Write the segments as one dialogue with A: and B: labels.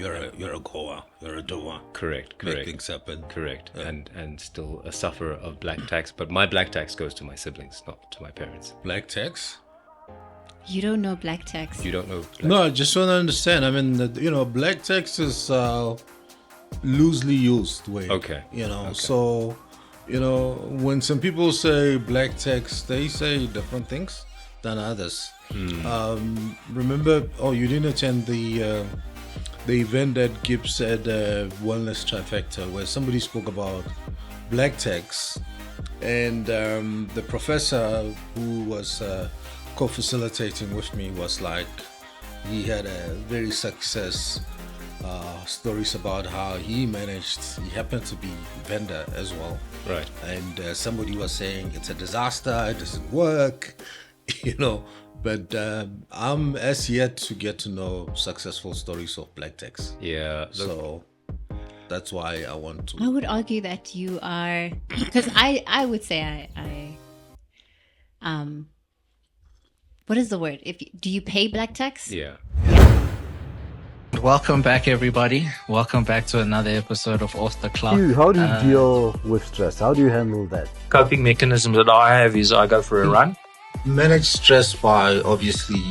A: you're a goer, you're a doer.
B: Correct.
A: Make things happen.
B: Correct. And still a sufferer of black tax, but my black tax goes to my siblings, not to my parents.
A: Black tax?
C: You don't know black tax.
B: You don't know black
A: No, I just want to understand. I mean, black tax is loosely used way.
B: Okay.
A: So, when some people say black tax, they say different things than others. Remember, you didn't attend the event that Gibbs had Wellness Trifecta, where somebody spoke about black tax, and the professor who was co-facilitating with me was like, he had a very success stories about how he happened to be vendor as well.
B: Right.
A: And somebody was saying it's a disaster, it doesn't work, but I'm as yet to get to know successful stories of black tax.
B: Yeah.
A: So that's why I want to.
C: I would argue that you are, because I would say what is the word? Do you pay black tax?
B: Yeah.
D: Welcome back, everybody. Welcome back to another episode of Off the Clock.
E: How do you deal with stress? How do you handle that?
F: Coping mechanism that I have is I go for a run.
A: Manage stress by obviously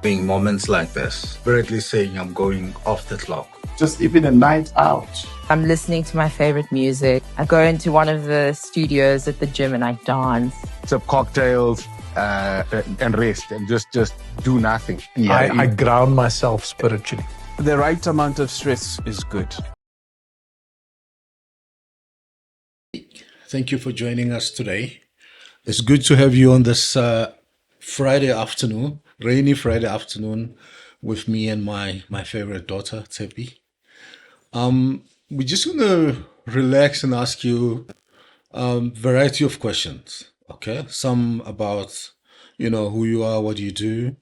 A: being moments like this. Directly saying I'm going off the clock.
G: Just even a night out.
H: I'm listening to my favorite music. I go into one of the studios at the gym and I dance.
G: Sip cocktails and rest and just do nothing.
I: I ground myself spiritually.
G: The right amount of stress is good.
A: Thank you for joining us today. It's good to have you on this Friday afternoon, rainy Friday afternoon, with me and my favorite daughter, Tepi. We're just going to relax and ask you variety of questions, okay? Some about, who you are, what you do,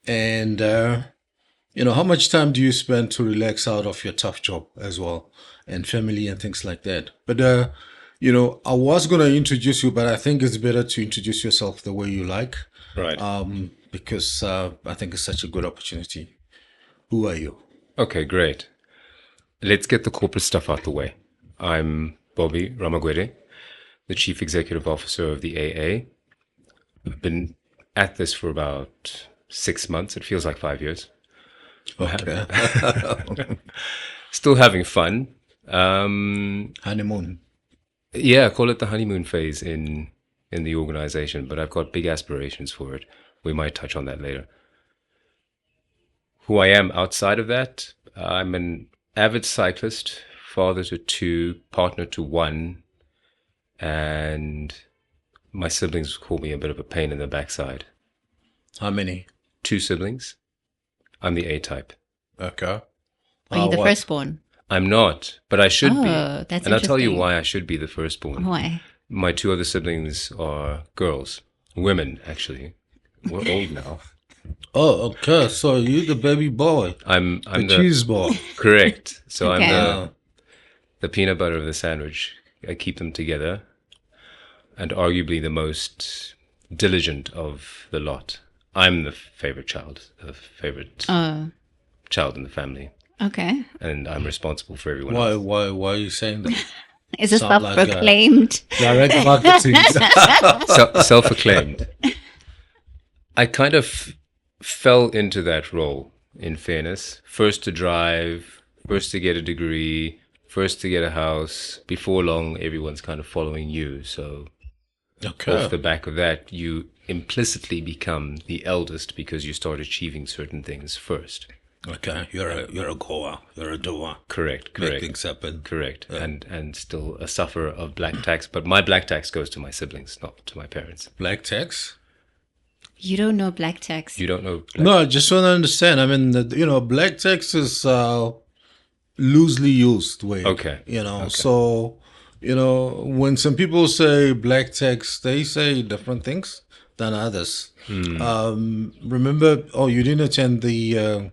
A: and, how much time do you spend to relax out of your tough job as well, and family and things like that. But, I was going to introduce you, but I think it's better to introduce yourself the way you like.
B: Right.
A: Because I think it's such a good opportunity. Who are you?
B: Okay, great. Let's get the corporate stuff out the way. I'm Bobby Ramagwede, the Chief Executive Officer of the AA. I've been at this for about 6 months. It feels like 5 years.
A: Okay.
B: Still having fun.
A: Honeymoon.
B: Yeah, call it the honeymoon phase in the organization, but I've got big aspirations for it. We might touch on that later. Who I am outside of that, I'm an avid cyclist, father to 2, partner to 1, and my siblings call me a bit of a pain in the backside.
A: How many?
B: 2 siblings. I'm the A-type.
A: Okay.
C: Are you the
A: what?
C: firstborn?
B: I'm not, but I should be.
C: Oh, that's
B: and I'll tell you
C: interesting.
B: why I should be the firstborn.
C: Why?
B: My 2 other siblings are girls. Women, actually. We're old now.
A: Oh, okay. So you the baby boy.
B: I'm
A: The
B: the
A: cheese boy.
B: correct. So
C: Okay.
B: I'm the peanut butter of the sandwich. I keep them together, and arguably the most diligent of the lot. I'm the favorite child, child in the family,
C: Okay.
B: and I'm responsible for everyone
A: Why?
B: else.
A: Why are you saying that?
C: Is this
A: Sound like,
C: self-proclaimed?
A: Direct marketing.
B: Self-acclaimed. I kind of fell into that role, in fairness. First to drive, first to get a degree, first to get a house. Before long, everyone's kind of following you. So
A: Okay.
B: off the back of that, you implicitly become the eldest because you start achieving certain things first.
A: Okay. You're a goer. You're a doer.
B: Correct.
A: Make things happen.
B: Correct. And still a sufferer of black tax, but my black tax goes to my siblings, not to my parents.
A: Black tax?
C: You don't know black tax.
B: You don't know?
A: No, I just want to understand. I mean, black tax is loosely used way.
B: Okay.
A: So, when some people say black tax, they say different things than others. Remember, you didn't attend the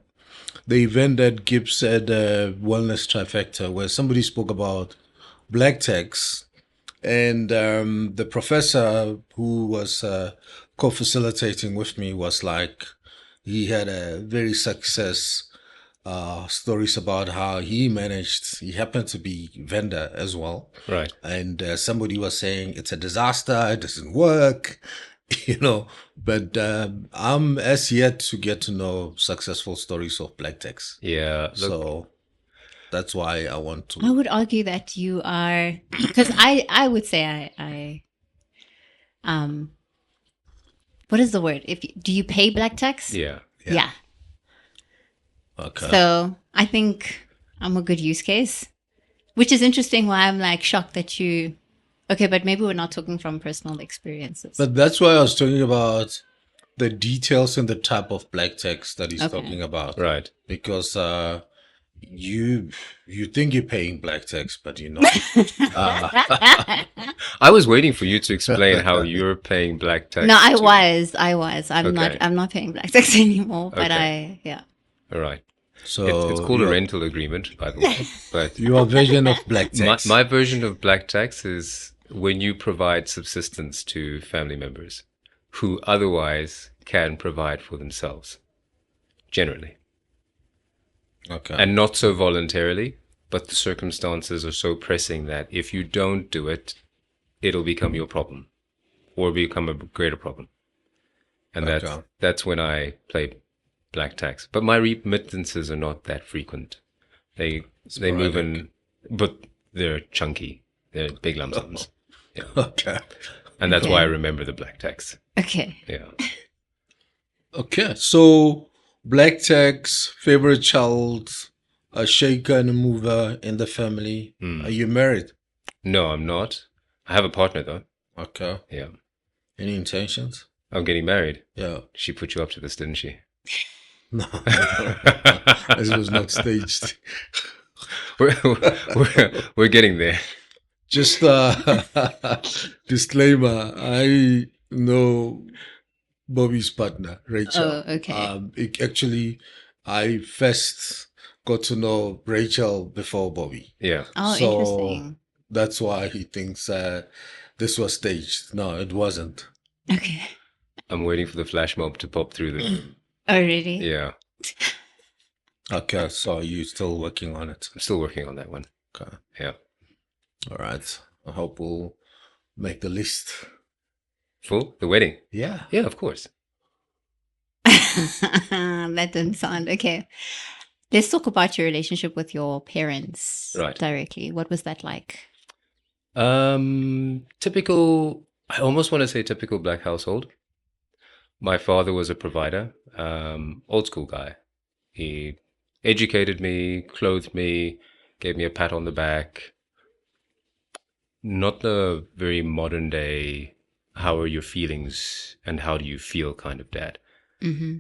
A: event that Gibbs had Wellness Trifecta, where somebody spoke about black tax, and the professor who was co-facilitating with me was like, he had a very success stories about how he happened to be vendor as well.
B: Right.
A: And somebody was saying it's a disaster, it doesn't work, but I'm as yet to get to know successful stories of black techs.
B: Yeah. Look,
A: So that's why I want
C: I
A: to.
C: would argue that you are, because I would say what is the word? Do you pay black tax?
B: yeah.
C: Yeah.
A: Okay.
C: So I think I'm a good use case, which is interesting. Why I'm like shocked that you. Okay, but maybe we're not talking from personal experiences.
A: But that's why I was talking about the details and the type of black text that he's
C: Okay.
A: talking about.
B: Right.
A: Because you think you're paying black text, but you're not.
B: I was waiting for you to explain how you're paying black tax.
C: No, I
B: too.
C: was. I'm
B: Okay.
C: not paying black tax anymore. But
B: Okay.
C: yeah.
B: All right.
A: So
B: It's called a
A: your-
B: rental agreement, by the way. But
A: Your version of black text.
B: my version of black tax is when you provide subsistence to family members who otherwise can provide for themselves, generally.
A: Okay.
B: And not so voluntarily, but the circumstances are so pressing that if you don't do it, it'll become your problem or become a greater problem. And
A: Okay.
B: that's when I play black tax. But my remittances are not that frequent. They move in, but they're chunky. They're big lump sums. Yeah.
A: Okay.
B: And that's
C: Okay.
B: why I remember the black tax.
C: Okay.
B: Yeah.
A: Okay. So black text, favorite child, a shaker and a mover in the family. Are you married?
B: No, I'm not. I have a partner though.
A: Okay.
B: Yeah.
A: Any intentions?
B: I'm getting married.
A: Yeah.
B: She put you up to this, didn't she?
A: No. This was not staged.
B: we're getting there.
A: Just disclaimer, I know Bobby's partner, Rachel.
C: Oh, okay.
A: Actually, I first got to know Rachel before Bobby.
B: Yeah.
C: Oh,
A: So
C: interesting.
A: that's why he thinks this was staged. No, it wasn't.
C: Okay.
B: I'm waiting for the flash mob to pop through the.
C: Oh, really?
B: Yeah.
A: Okay, so you're still working on it.
B: I'm still working on that one.
A: Okay.
B: Yeah.
A: All right. I hope we'll make the list.
B: For the wedding.
A: Yeah.
B: Yeah, of course.
C: That didn't sound okay. Let's talk about your relationship with your parents
B: Right.
C: directly. What was that like?
B: Typical. I almost want to say typical black household. My father was a provider, old school guy. He educated me, clothed me, gave me a pat on the back. Not the very modern day, how are your feelings and how do you feel kind of dad.
C: Mm-hmm.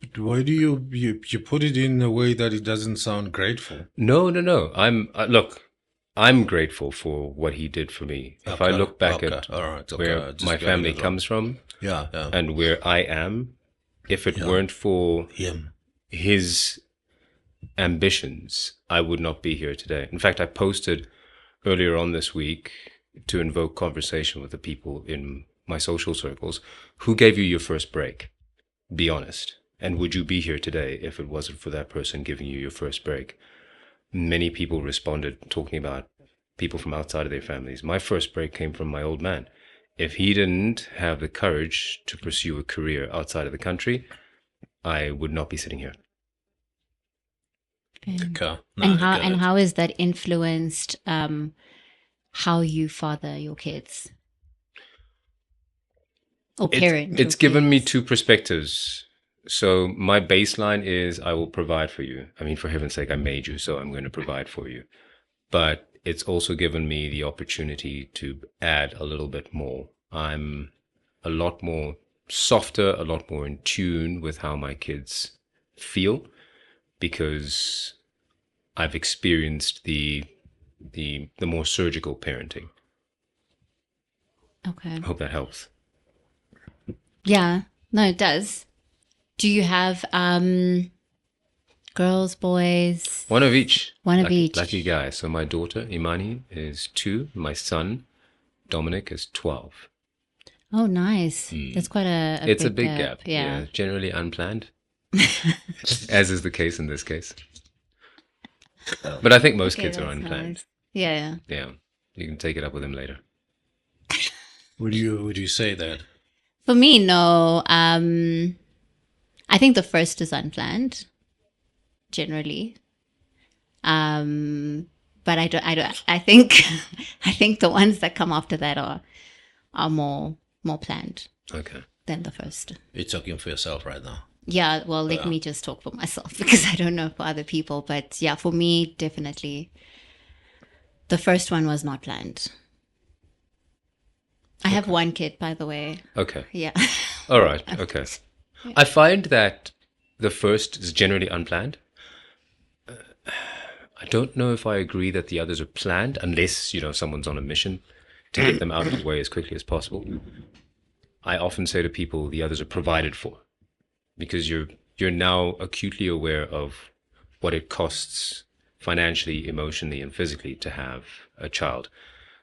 A: But why do you put it in a way that it doesn't sound grateful?
B: No. Look, I'm grateful for what he did for me. If I
A: Okay,
B: look back
A: okay,
B: at
A: all right, okay,
B: where
A: just
B: my
A: getting
B: family
A: it wrong.
B: comes from
A: Yeah, yeah.
B: and where I am, if it
A: Yeah.
B: weren't for
A: Him.
B: his ambitions, I would not be here today. In fact, I posted earlier on this week to invoke conversation with the people in my social circles. Who gave you your first break? Be honest. And would you be here today if it wasn't for that person giving you your first break? Many people responded talking about people from outside of their families. My first break came from my old man. If he didn't have the courage to pursue a career outside of the country, I would not be sitting here.
A: Okay. No,
C: And
A: I
C: how
A: get
C: and
A: it.
C: how is that influenced how you father your kids or parent?
B: It's
C: your
B: given me
C: kids?
B: two perspectives. So my baseline is I will provide for you. I mean, for heaven's sake, I made you, so I'm going to provide for you. But it's also given me the opportunity to add a little bit more. I'm a lot more softer, a lot more in tune with how my kids feel because I've experienced the more surgical parenting.
C: Okay.
B: I hope that helps.
C: Yeah. No, it does. Do you have girls, boys?
B: One of each.
C: One of each.
B: Lucky guy. So my daughter, Imani, is 2. My son, Dominic, is 12.
C: Oh, nice. That's quite a
B: It's
C: big
B: a big gap.
C: Yeah.
B: Generally unplanned. as is the case in this case. But I think most
C: Okay,
B: kids are
C: that's
B: unplanned.
C: nice. Yeah.
B: Yeah, you can take it up with him later.
A: Would you say that?
C: For me, no. I think the first is unplanned, generally. But I think I think the ones that come after that are more planned
B: Okay.
C: than the first.
A: You're talking for yourself right now.
C: Yeah, well, let me just talk for myself because I don't know for other people. But yeah, for me, definitely, the first one was not planned. I have one kid, by the way.
B: Okay.
C: Yeah.
B: All right. Okay. I find that the first is generally unplanned. I don't know if I agree that the others are planned, unless, someone's on a mission to get them out of the way as quickly as possible. I often say to people, the others are provided for, because you're now acutely aware of what it costs financially, emotionally, and physically to have a child.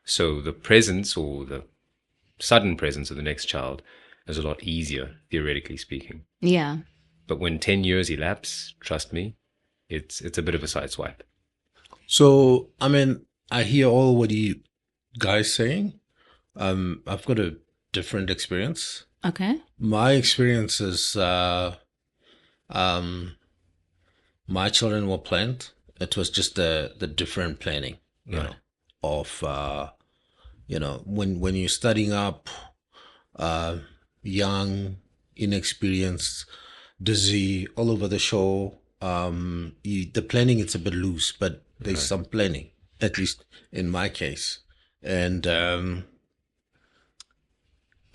B: So the presence or the sudden presence of the next child is a lot easier, theoretically speaking.
C: Yeah.
B: But when 10 years elapse, trust me, it's a bit of a sideswipe.
A: So, I mean, I hear all what you guys saying. I've got a different experience.
C: Okay.
A: My experience is, my children were planned. It was just the different planning,
B: Right.
A: of, when you're studying up, young, inexperienced, dizzy, all over the show. The planning is a bit loose, but there's some planning, at least in my case. And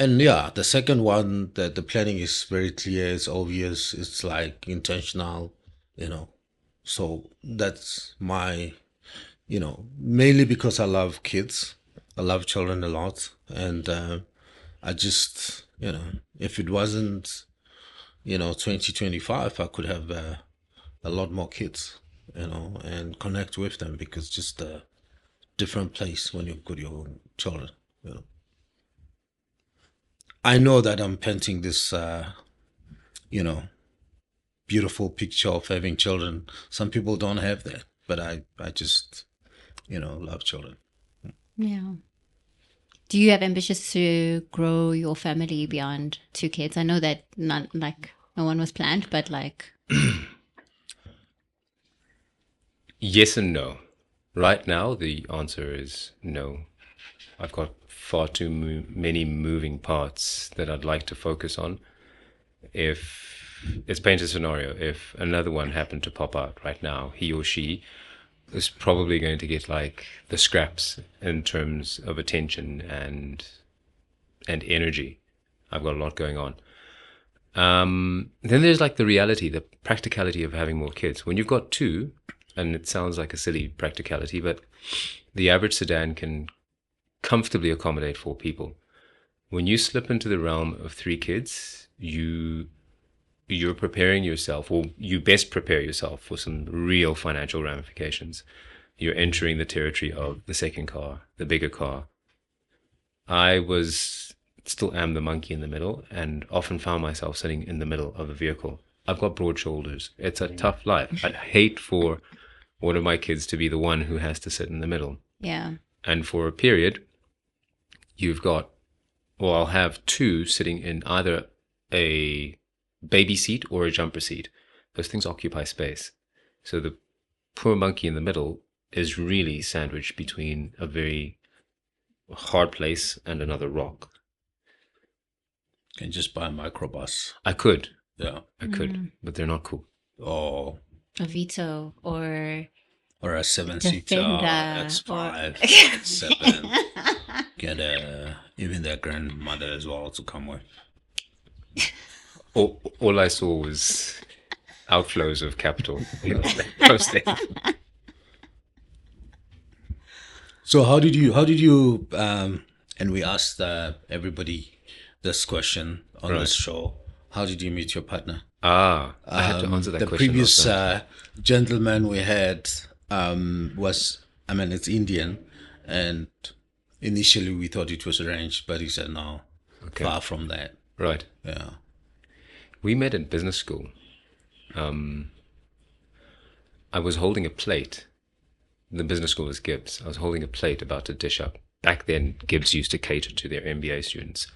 A: yeah, the second one, the planning is very clear, it's obvious, it's like intentional, So that's my, mainly because I love kids, I love children a lot, and I just, if it wasn't, 2025, I could have a lot more kids, and connect with them, because just a different place when you've got your own children. I know that I'm painting this, beautiful picture of having children. Some people don't have that, but I just, love children.
C: Yeah. Do you have ambitions to grow your family beyond 2 kids? I know that no one was planned, but
B: Yes and no. Right now, the answer is no. I've got far too many moving parts that I'd like to focus on. Let's paint a scenario. If another one happened to pop out right now, he or she is probably going to get like the scraps in terms of attention and energy. I've got a lot going on. Then there's like the reality, the practicality of having more kids. When you've got 2, and it sounds like a silly practicality, but the average sedan can comfortably accommodate 4 people. When you slip into the realm of 3 kids, you're preparing yourself, or you best prepare yourself for some real financial ramifications. You're entering the territory of the second car, the bigger car. Still am the monkey in the middle, and often found myself sitting in the middle of a vehicle. I've got broad shoulders. It's a tough life. I'd hate for one of my kids to be the one who has to sit in the middle.
C: yeah.
B: And for a period, I'll have 2 sitting in either a baby seat or a jumper seat. Those things occupy space. So the poor monkey in the middle is really sandwiched between a very hard place and another rock.
A: Can just buy a microbus.
B: I could,
A: Yeah.
B: but they're not cool.
A: Or
C: A Vito or
A: a 7-seater,
C: Defender,
A: X5, X7. Get even their grandmother as well to come with.
B: All I saw was outflows of capital. Process.
A: So how did you and we asked everybody this question on this show, how did you meet your partner?
B: I had to answer that
A: The
B: question.
A: previous gentleman we had it's Indian, and initially we thought it was arranged, but he said no, far from that.
B: Right.
A: Yeah.
B: We met in business school. I was holding a plate. The business school is Gibbs. I was holding a plate about to dish up. Back then, Gibbs used to cater to their MBA students.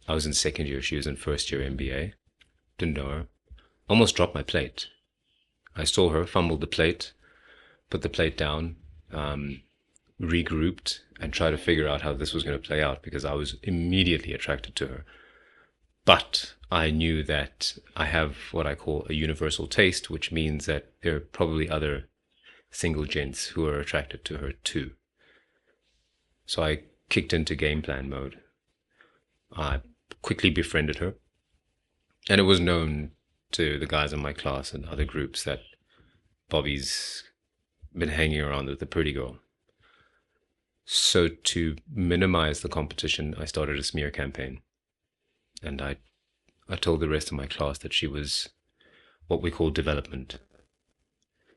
B: I was in second year. She was in first year MBA. Didn't know her. Almost dropped my plate. I saw her, fumbled the plate, put the plate down, regrouped, and tried to figure out how this was going to play out because I was immediately attracted to her. But I knew that I have what I call a universal taste, which means that there are probably other single gents who are attracted to her too. So I kicked into game plan mode. I quickly befriended her. And it was known to the guys in my class and other groups that Bobby's been hanging around with a pretty girl. So to minimize the competition, I started a smear campaign. And I told the rest of my class that she was what we call development.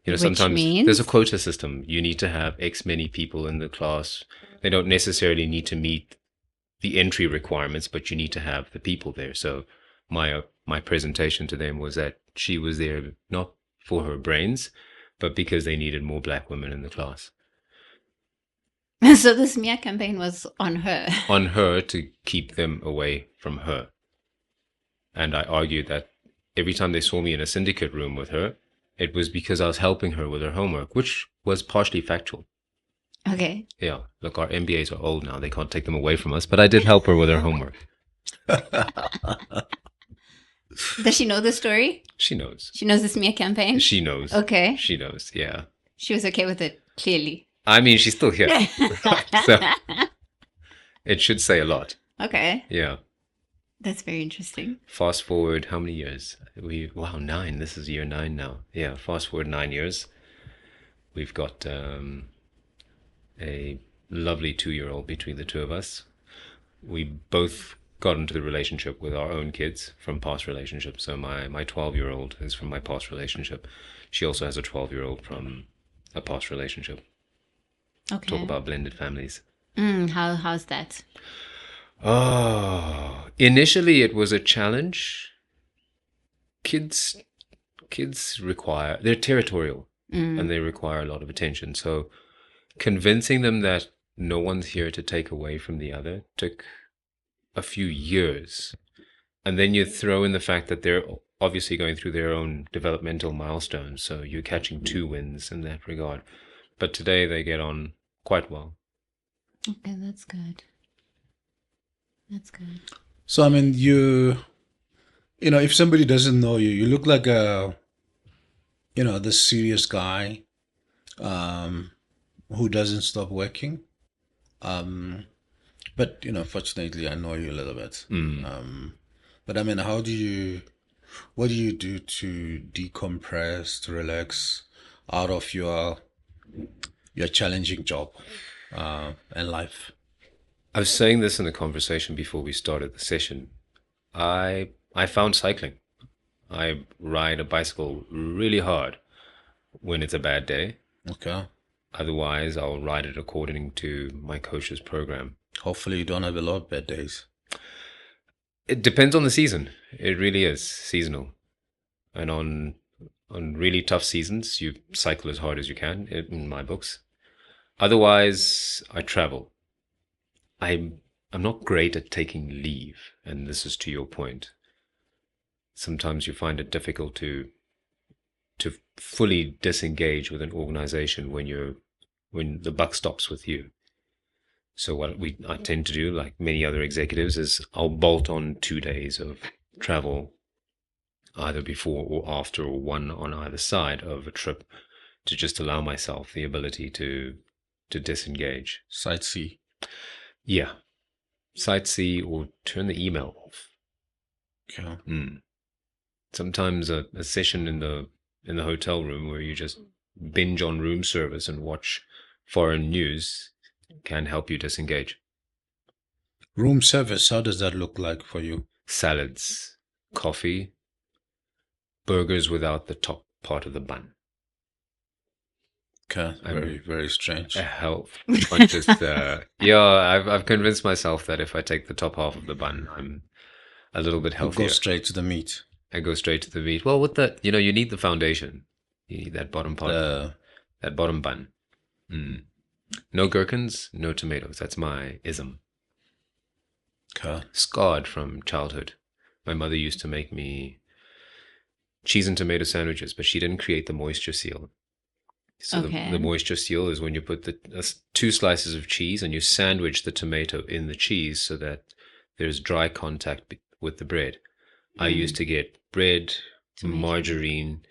B: You know,
C: Which
B: sometimes
C: means?
B: there's a quota system. You need to have X many people in the class. They don't necessarily need to meet the entry requirements, but you need to have the people there. So my presentation to them was that she was there not for her brains, but because they needed more black women in the class.
C: So the smear campaign was on her.
B: On her to keep them away from her. And I argued that every time they saw me in a syndicate room with her, it was because I was helping her with her homework, which was partially factual.
C: Okay.
B: Yeah, look, our MBAs are old now. They can't take them away from us, but I did help her with her homework.
C: Does she know the story?
B: She knows.
C: She knows the smear campaign?
B: She knows.
C: Okay.
B: She knows, yeah.
C: She was okay with it, clearly.
B: I mean, she's still here. So it should say a lot.
C: Okay.
B: Yeah.
C: That's very interesting.
B: Fast forward, how many years? 9. This is year 9 now. Yeah, fast forward 9 years. We've got a lovely 2-year-old between the two of us. We both got into the relationship with our own kids from past relationships. So my 12-year-old is from my past relationship. She also has a 12-year-old from a past relationship.
C: Okay.
B: Talk about blended families.
C: How's that?
B: Oh, initially it was a challenge. Kids require, they're territorial and they require a lot of attention. So convincing them that no one's here to take away from the other took a few years. And then you throw in the fact that they're obviously going through their own developmental milestones. So you're catching 2 wins in that regard. But today they get on quite well.
C: Okay, that's good. That's good.
A: So, I mean, you know, if somebody doesn't know you, you look like this serious guy who doesn't stop working. But, fortunately, I know you a little bit. But, I mean, what do you do to decompress, to relax out of your challenging job and life?
B: I was saying this in the conversation before we started the session. I found cycling. I ride a bicycle really hard when it's a bad day.
A: Okay.
B: Otherwise, I'll ride it according to my coach's program.
A: Hopefully you don't have a lot of bad days.
B: It depends on the season. It really is seasonal. And on really tough seasons, you cycle as hard as you can, in my books. Otherwise, I travel. I'm not great at taking leave, and this is to your point. Sometimes you find it difficult to fully disengage with an organization when the buck stops with you. So what I tend to do, like many other executives, is I'll bolt on 2 days of travel, either before or after, or one on either side of a trip, to just allow myself the ability to disengage.
A: Sightsee.
B: Yeah. Sightsee or turn the email off.
A: Okay.
B: Sometimes a session in the hotel room where you just binge on room service and watch foreign news can help you disengage.
A: Room service, how does that look like for you?
B: Salads, coffee, burgers without the top part of the bun.
A: Okay, very, very strange.
B: A health conscious. I've convinced myself that if I take the top half of the bun, I'm a little bit
A: You
B: healthier.
A: go straight to the meat.
B: I go straight to the meat. Well, with the, you need the foundation. You need that bottom part, that bottom bun. No gherkins, no tomatoes. That's my ism.
A: Okay.
B: Scarred from childhood. My mother used to make me cheese and tomato sandwiches, but she didn't create the moisture seal. So the moisture seal is when you put the 2 slices of cheese and you sandwich the tomato in the cheese so that there's dry contact with the bread. I used to get bread, margarine,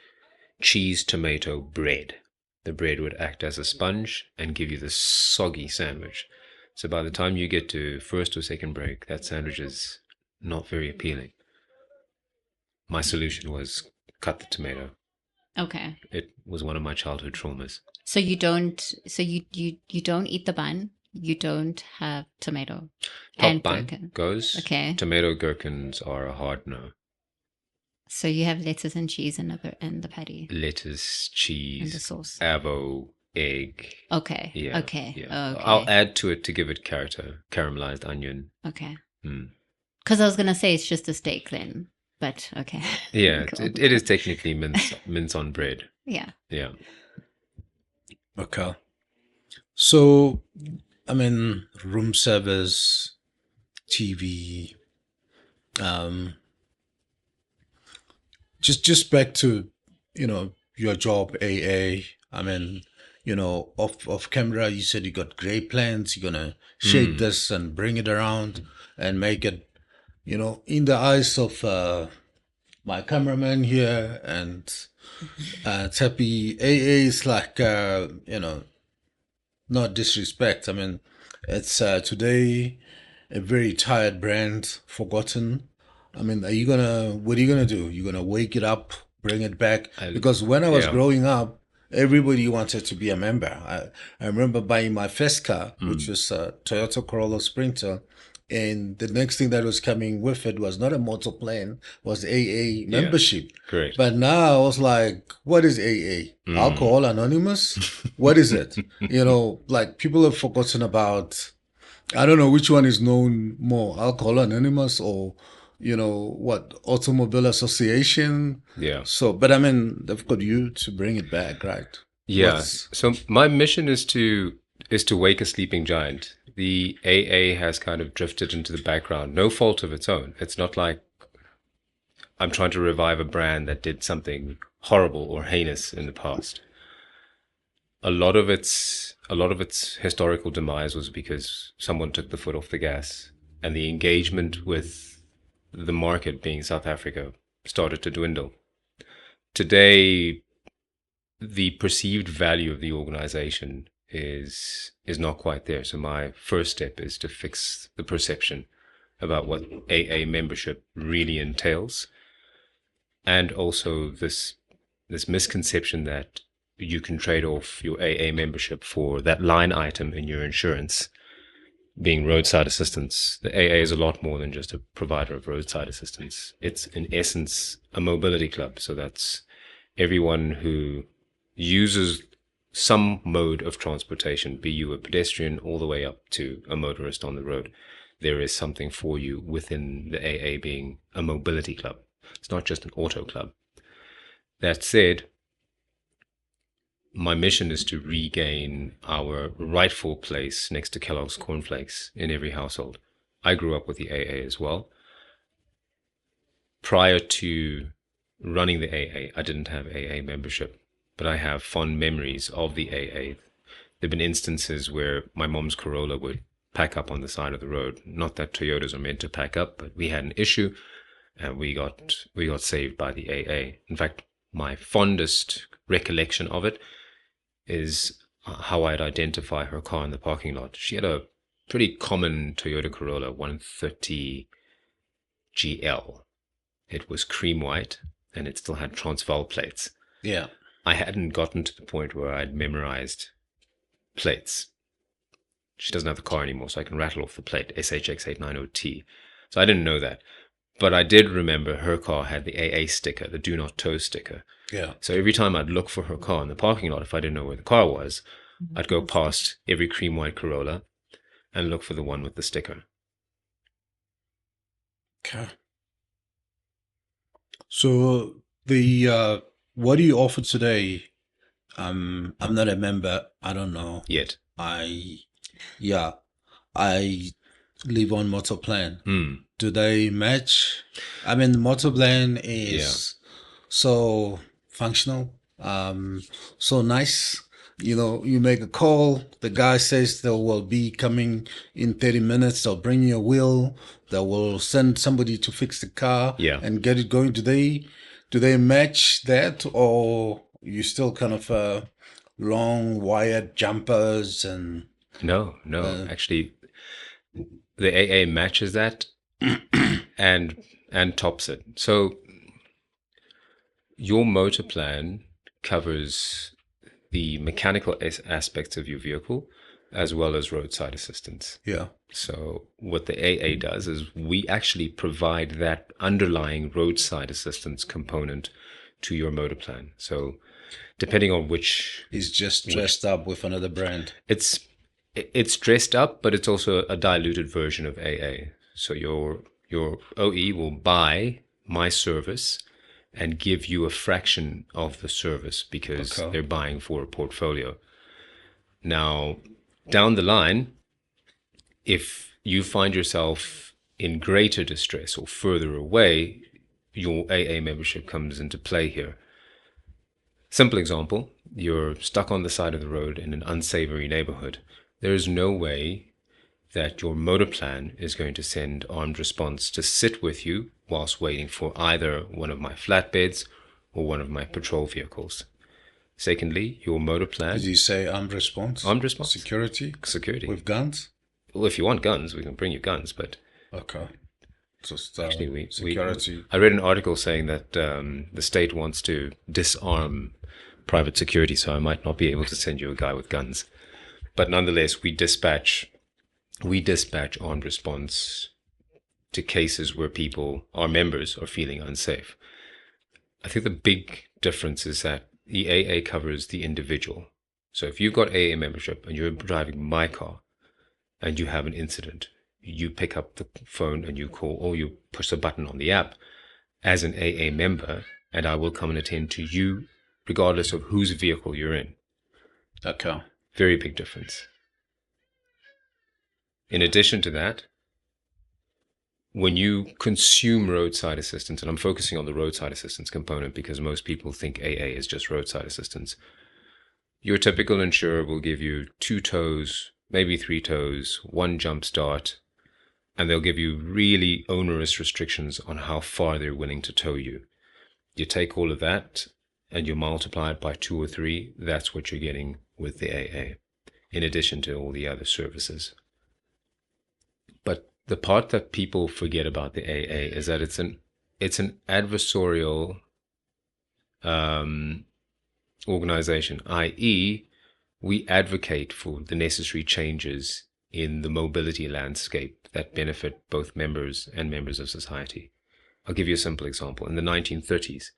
B: cheese, tomato, bread. The bread would act as a sponge and give you this soggy sandwich. So by the time you get to first or second break, that sandwich is not very appealing. My solution was cut the tomato.
C: Okay.
B: It was one of my childhood traumas.
C: So you don't eat the bun. You don't have tomato.
B: Top
C: and
B: bun
C: gherkin.
B: goes.
C: Okay.
B: Tomato gherkins are a hard no.
C: So you have lettuce and cheese and the patty.
B: Lettuce, cheese,
C: and the sauce.
B: avo, egg.
C: Okay.
B: Yeah.
C: Okay.
B: Yeah.
C: Okay.
B: I'll add to it to give it character. Caramelized onion.
C: Okay.
B: Mm.
C: Because I was gonna say it's just a steak then, but okay.
B: Yeah,
C: Cool.
B: it is technically mince on bread.
C: Yeah.
B: Yeah.
A: Okay. So, I mean, room service, TV, just back to, your job, AA. I mean, off camera, you said you got great plans. You're gonna shake this and bring it around and make it, in the eyes of my cameraman here and Tepi, AA is like, not disrespect. I mean, it's today a very tired brand, forgotten. I mean, what are you gonna do? You're gonna wake it up, bring it back? Because when I was growing up, everybody wanted to be a member. I remember buying my first car, which was a Toyota Corolla Sprinter. And the next thing that was coming with it was not a motor plan, was AA membership.
B: Correct.
A: But now I was like, what is AA? Alcohol Anonymous? What is it? Like people have forgotten about, I don't know which one is known more, Alcohol Anonymous or, Automobile Association.
B: Yeah.
A: So, but I mean, they've got you to bring it back, right?
B: Yeah. So my mission is to wake a sleeping giant. The AA has kind of drifted into the background, no fault of its own. It's not like I'm trying to revive a brand that did something horrible or heinous in the past. A lot of its historical demise was because someone took the foot off the gas, and the engagement with the market, being South Africa, started to dwindle. Today, the perceived value of the organization is not quite there. So my first step is to fix the perception about what AA membership really entails, and also this misconception that you can trade off your AA membership for that line item in your insurance, being roadside assistance. The AA is a lot more than just a provider of roadside assistance. It's in essence a mobility club. So that's everyone who uses some mode of transportation, be you a pedestrian all the way up to a motorist on the road. There is something for you within the AA being a mobility club. It's not just an auto club. That said, my mission is to regain our rightful place next to Kellogg's cornflakes in every household. I grew up with the AA as well. Prior to running the AA, I didn't have AA membership, but I have fond memories of the AA. There have been instances where my mom's Corolla would pack up on the side of the road. Not that Toyotas are meant to pack up, but we had an issue and we got saved by the AA. In fact, my fondest recollection of it is how I'd identify her car in the parking lot. She had a pretty common Toyota Corolla 130 GL. It was cream white and it still had Transvaal plates.
A: Yeah.
B: I hadn't gotten to the point where I'd memorized plates. She doesn't have the car anymore, so I can rattle off the plate, SHX890T. So I didn't know that. But I did remember her car had the AA sticker, the Do Not Tow sticker.
A: Yeah.
B: So every time I'd look for her car in the parking lot, if I didn't know where the car was, I'd go past every cream white Corolla and look for the one with the sticker.
A: Okay. So the what do you offer today? I'm not a member. I don't know.
B: Yet.
A: I I live on motor plan.
B: Mm.
A: Do they match? I mean, the motor plan is so functional, so nice. You know, you make a call, the guy says they will be coming in 30 minutes, they'll bring you a wheel, they will send somebody to fix the car
B: Yeah.
A: and get it going. Do they match that, or you still kind of long wired jumpers and
B: No. Actually, the AA matches that and tops it. So your motor plan covers the mechanical aspects of your vehicle as well as roadside assistance.
A: yeah.
B: So what the AA does is we actually provide that underlying roadside assistance component to your motor plan. So depending on which,
A: He's just dressed up with another brand.
B: it's dressed up, but it's also a diluted version of AA. So your OE will buy my service and give you a fraction of the service because
A: Okay.
B: they're buying for a portfolio. Now, down the line, if you find yourself in greater distress or further away, your AA membership comes into play here. Simple example, you're stuck on the side of the road in an unsavory neighborhood. There is no way that your motor plan is going to send armed response to sit with you whilst waiting for either one of my flatbeds or one of my patrol vehicles. Secondly, your motor plan...
A: Did you say armed response?
B: Armed response.
A: Security?
B: Security.
A: With guns?
B: Well, if you want guns, we can bring you guns, but...
A: Okay. Just
B: Actually,
A: security.
B: I read an article saying that the state wants to disarm private security, so I might not be able to send you a guy with guns. But nonetheless, we dispatch armed response to cases where our members are feeling unsafe. I think the big difference is that the AA covers the individual. So if you've got AA membership and you're driving my car and you have an incident, you pick up the phone and you call, or you push the button on the app as an AA member, and I will come and attend to you regardless of whose vehicle you're in.
A: Okay.
B: Very big difference. In addition to that, when you consume roadside assistance, and I'm focusing on the roadside assistance component because most people think AA is just roadside assistance, your typical insurer will give you 2 tows, maybe 3 tows, 1 jump start, and they'll give you really onerous restrictions on how far they're willing to tow you. You take all of that and you multiply it by 2 or 3, that's what you're getting with the AA, in addition to all the other services. But the part that people forget about the AA is that it's an adversarial organization, i.e., we advocate for the necessary changes in the mobility landscape that benefit both members and members of society. I'll give you a simple example. In the 1930s,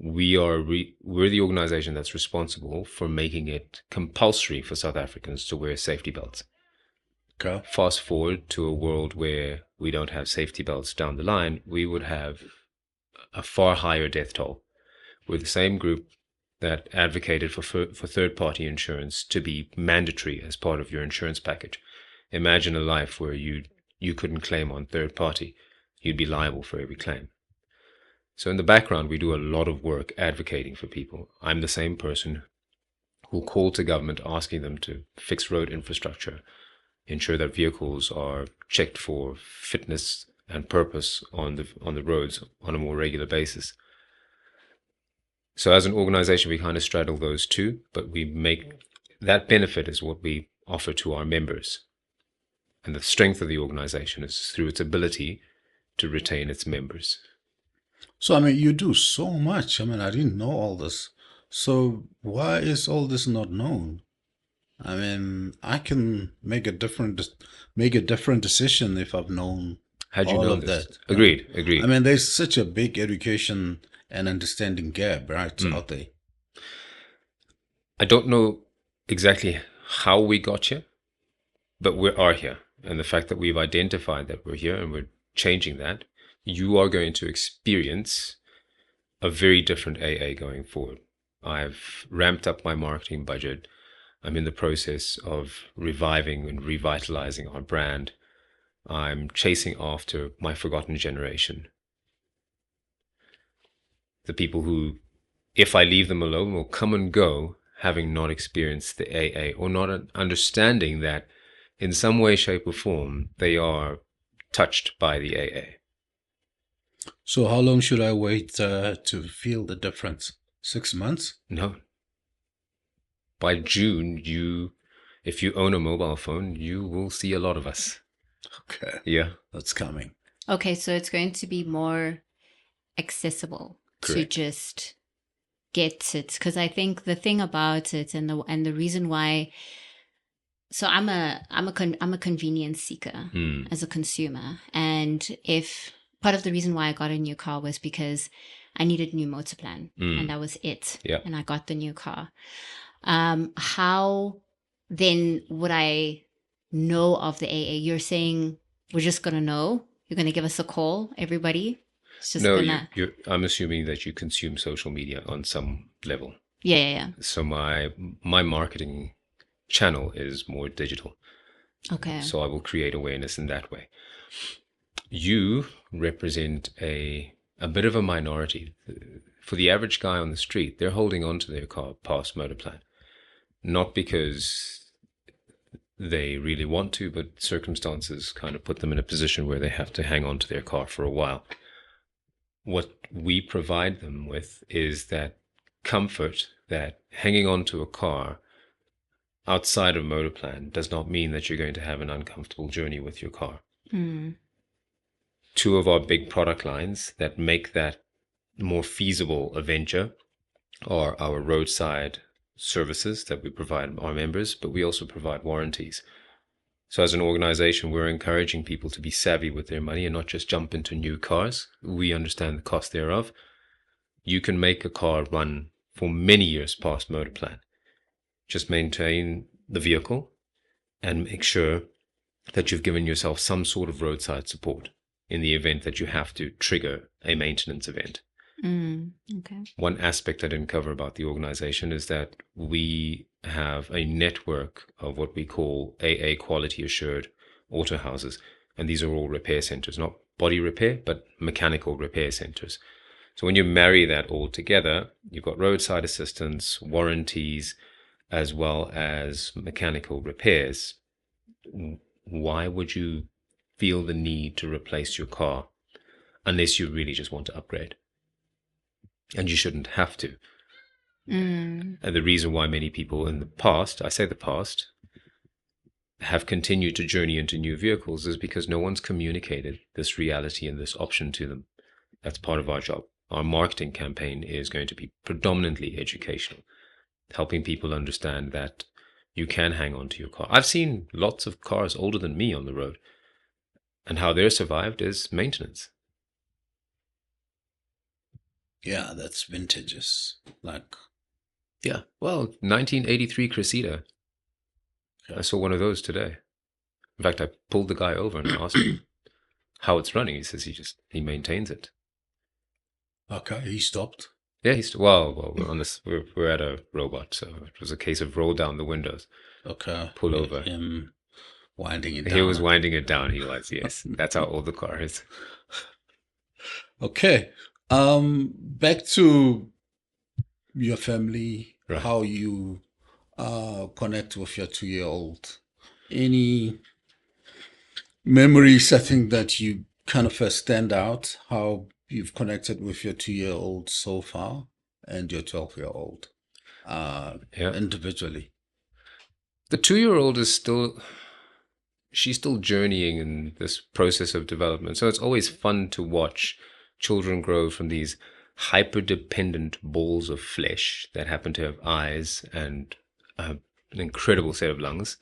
B: we're the organization that's responsible for making it compulsory for South Africans to wear safety belts.
A: Okay.
B: Fast forward to a world where we don't have safety belts down the line, we would have a far higher death toll. We're the same group that advocated for third-party insurance to be mandatory as part of your insurance package. Imagine a life where you couldn't claim on third party. You'd be liable for every claim. So in the background, we do a lot of work advocating for people. I'm the same person who called to government asking them to fix road infrastructure, ensure that vehicles are checked for fitness and purpose on the roads on a more regular basis. So as an organization, we kind of straddle those two, but we make that benefit is what we offer to our members. And the strength of the organization is through its ability to retain its members.
A: So, I mean, you do so much. I mean, I didn't know all this. So why is all this not known? I mean, I can make a different decision if I've known
B: Had you
A: all
B: known
A: of
B: this?
A: that.
B: Agreed.
A: I mean, there's such a big education and understanding gap, right, out there.
B: I don't know exactly how we got here, but we are here. And the fact that we've identified that we're here and we're changing that, you are going to experience a very different AA going forward. I've ramped up my marketing budget. I'm in the process of reviving and revitalizing our brand. I'm chasing after my forgotten generation. The people who, if I leave them alone, will come and go, having not experienced the AA or not understanding that in some way, shape, or form, they are touched by the AA.
A: So how long should I wait to feel the difference? 6 months?
B: No. By June, if you own a mobile phone, you will see a lot of us.
A: Okay.
B: Yeah.
A: That's coming.
C: Okay, so it's going to be more accessible
B: Correct.
C: to just get it, because I think the thing about it and the reason why, so I'm a convenience seeker as a consumer, and if part of the reason why I got a new car was because I needed a new motor plan, and that was it.
B: Yeah.
C: And I got the new car. How then would I know of the AA? You're saying we're just gonna know? You're gonna give us a call, everybody? It's just
B: No,
C: gonna...
B: I'm assuming that you consume social media on some level.
C: Yeah.
B: So my marketing channel is more digital.
C: Okay.
B: So I will create awareness in that way. You represent a bit of a minority. For the average guy on the street, they're holding on to their car past motor plan. Not because they really want to, but circumstances kind of put them in a position where they have to hang on to their car for a while. What we provide them with is that comfort that hanging on to a car outside of motor plan does not mean that you're going to have an uncomfortable journey with your car. Two of our big product lines that make that more feasible a venture are our roadside services that we provide our members, but we also provide warranties. So as an organization, we're encouraging people to be savvy with their money and not just jump into new cars. We understand the cost thereof. You can make a car run for many years past motor plan. Just maintain the vehicle and make sure that you've given yourself some sort of roadside support in the event that you have to trigger a maintenance event.
C: Okay.
B: One aspect I didn't cover about the organization is that we have a network of what we call AA quality assured auto houses. And these are all repair centers, not body repair, but mechanical repair centers. So when you marry that all together, you've got roadside assistance, warranties, as well as mechanical repairs. Why would you feel the need to replace your car unless you really just want to upgrade? And you shouldn't have to. And the reason why many people in the past, I say the past, have continued to journey into new vehicles is because no one's communicated this reality and this option to them. That's part of our job. Our marketing campaign is going to be predominantly educational, helping people understand that you can hang on to your car. I've seen lots of cars older than me on the road, and how they're survived is maintenance.
A: Yeah, that's vintages. Like,
B: Yeah, well, 1983 Cressida. I saw one of those today. In fact, I pulled the guy over and asked him how it's running. He says he maintains it.
A: okay, he stopped.
B: Yeah, well, we're on this. We're at a robot, so it was a case of roll down the windows.
A: Okay.
B: Pull over.
A: Him winding it down.
B: He was winding it down. He was, yes. That's how old the car is.
A: Okay. Back to your family,
B: Right.
A: how you connect with your 2-year-old. Any memories, I think, that you kind of first stand out, how you've connected with your 2-year-old so far and your 12-year-old individually?
B: The 2-year-old is she's still journeying in this process of development. So it's always fun to watch children grow from these hyper-dependent balls of flesh that happen to have eyes and an incredible set of lungs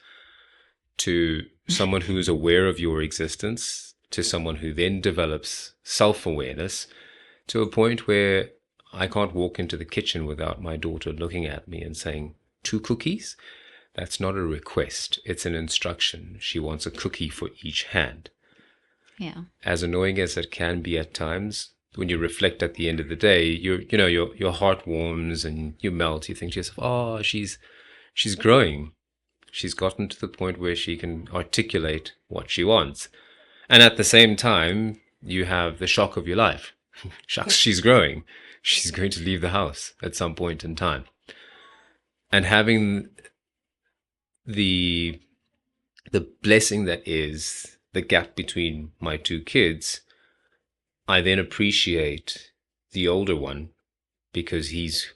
B: to someone who's aware of your existence, to someone who then develops self-awareness to a point where I can't walk into the kitchen without my daughter looking at me and saying, 2 cookies? That's not a request. It's an instruction. She wants a cookie for each hand.
C: Yeah.
B: As annoying as it can be at times, when you reflect at the end of the day, your heart warms and you melt. You think to yourself, oh, she's growing. She's gotten to the point where she can articulate what she wants. And at the same time, you have the shock of your life. Shucks, she's growing. She's going to leave the house at some point in time. And having the blessing that is the gap between my two kids, I then appreciate the older one because he's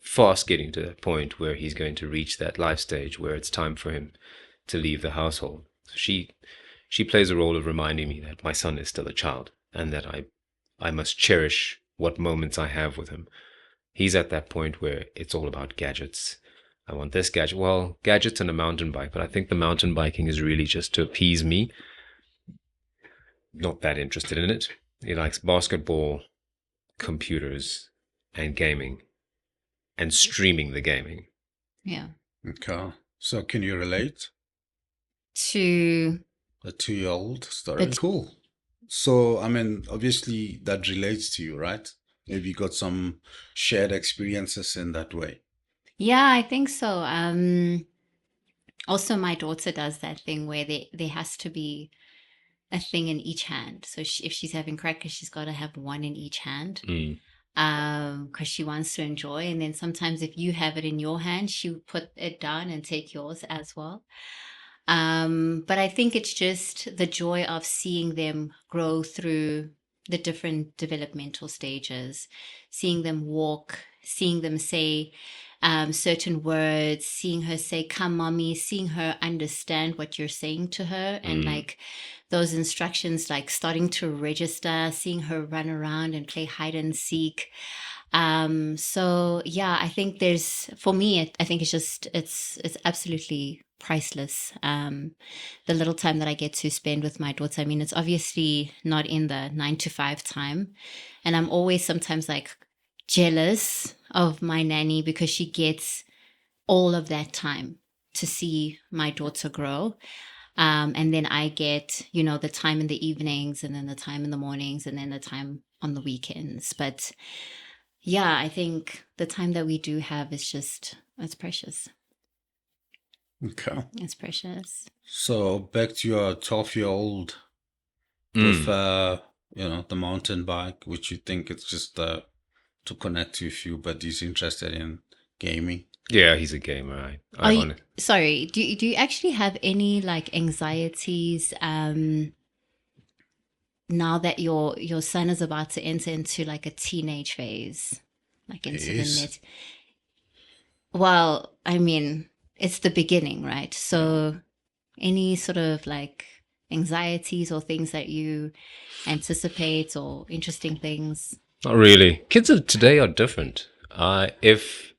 B: fast getting to that point where he's going to reach that life stage where it's time for him to leave the household. She plays a role of reminding me that my son is still a child and that I must cherish what moments I have with him. He's at that point where it's all about gadgets. I want this gadget. Well, gadgets and a mountain bike, but I think the mountain biking is really just to appease me. Not that interested in it. He likes basketball, computers, and gaming, and streaming the gaming.
C: Yeah.
A: Okay. So can you relate?
C: To
A: A 2-year-old story? Cool. So, I mean, obviously that relates to you, right? Maybe you got some shared experiences in that way.
C: Yeah, I think so. Also, my daughter does that thing where there has to be a thing in each hand. So if she's having crackers, she's got to have one in each hand. Because she wants to enjoy. And then sometimes if you have it in your hand, she'll put it down and take yours as well. But I think it's just the joy of seeing them grow through the different developmental stages, seeing them walk, seeing them say certain words, seeing her say, "Come, mommy," seeing her understand what you're saying to her, and like those instructions, like starting to register, seeing her run around and play hide and seek. So yeah, I think for me, I think it's absolutely priceless. The little time that I get to spend with my daughter. I mean, it's obviously not in the 9 to 5 time. And I'm always sometimes like jealous of my nanny because she gets all of that time to see my daughter grow. And then I get, the time in the evenings and then the time in the mornings and then the time on the weekends. But yeah, I think the time that we do have is it's precious.
A: Okay.
C: It's precious.
A: So back to your 12-year-old with, the mountain bike, which you think it's just to connect with you, but he's interested in gaming.
B: Yeah, he's a gamer.
C: Sorry, do you actually have any like anxieties now that your son is about to enter into like a teenage phase, like into the net? Well, I mean, it's the beginning, right? So any sort of like anxieties or things that you anticipate or interesting things?
B: Not really. Kids of today are different. If